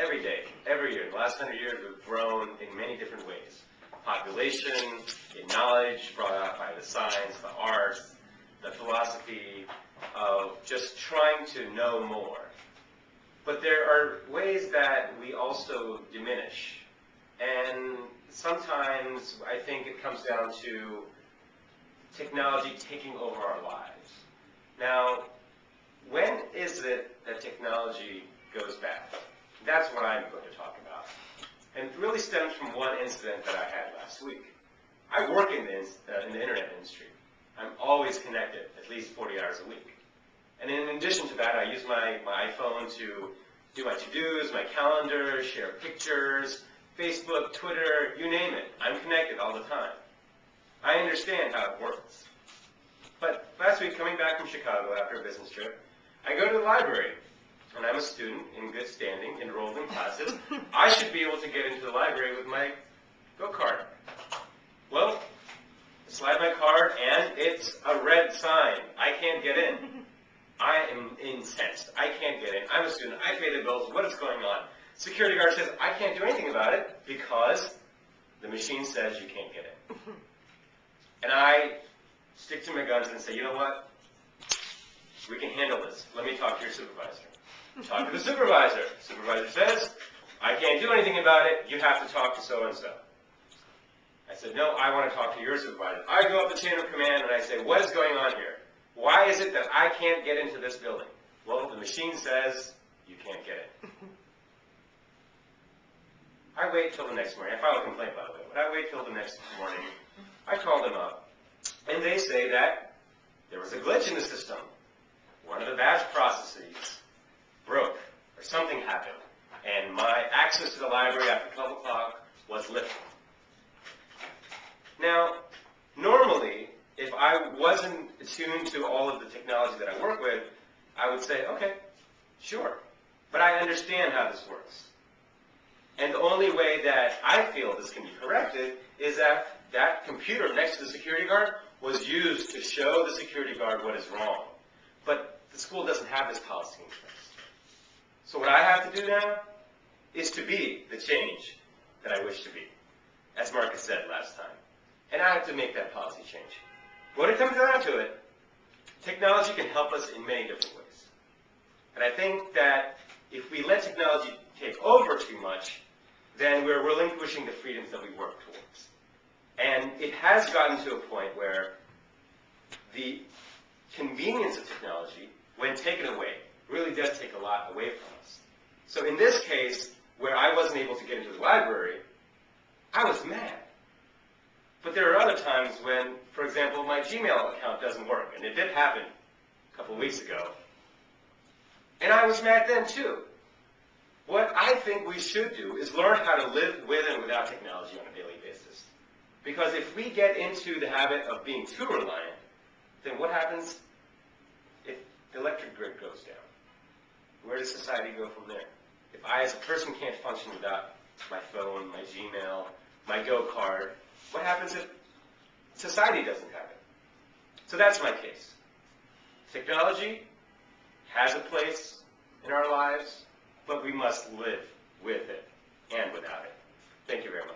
every day, every year. In the last 100 years, we've grown in many different ways. Population, in knowledge brought out by the science, the arts, the philosophy of just trying to know more. But there are ways that we also diminish. And sometimes I think it comes down to technology taking over our lives. Now, when is it that technology goes bad? That's what I'm going to talk about. And it really stems from one incident that I had last week. I work in the internet industry. I'm always connected, at least 40 hours a week. And in addition to that, I use my iPhone to do my to-dos, my calendar, share pictures, Facebook, Twitter, you name it. I'm connected all the time. I understand how it works. But last week, coming back from Chicago after a business trip, I go to the library, and I'm a student in good standing, enrolled in classes. I should be able to get into the library with my go-card. Well, I slide my card, and it's a red sign. I can't get in. I am incensed. I can't get in. I'm a student. I pay the bills. What is going on? Security guard says, I can't do anything about it because the machine says you can't get in. And I stick to my guns and say, you know what? We can handle this. Let me talk to your supervisor. Talk to the supervisor. Supervisor says, I can't do anything about it. You have to talk to so-and-so. I said, no, I want to talk to your supervisor. I go up the chain of command and I say, what is going on here? Why is it that I can't get into this building? Well, the machine says you can't get in. I wait till the next morning. I file a complaint, by the way, but I wait till the next morning. I call them up, and they say that there was a glitch in the system. One of the batch processes broke, or something happened, and my access to the library after 12 o'clock was lifted. Now, normally, if I wasn't attuned to all of the technology that I work with, I would say, okay, sure. But I understand how this works. And the only way that I feel this can be corrected is that that computer next to the security guard was used to show the security guard what is wrong. But the school doesn't have this policy in place. So what I have to do now is to be the change that I wish to be, as Marcus said last time. And I have to make that policy change. When it comes down to it, technology can help us in many different ways. And I think that if we let technology take over too much, then we're relinquishing the freedoms that we work towards. And it has gotten to a point where the convenience of technology, when taken away, really does take a lot away from us. So in this case, where I wasn't able to get into the library, I was mad. But there are other times when, for example, my Gmail account doesn't work, and it did happen a couple of weeks ago. And I was mad then too. What I think we should do is learn how to live with and without technology on a daily basis. Because if we get into the habit of being too reliant, then what happens if the electric grid goes down? Where does society go from there? If I as a person can't function without my phone, my Gmail, my Go card, what happens if society doesn't have it? So that's my case. Technology has a place in our lives, but we must live with it and without it. Thank you very much.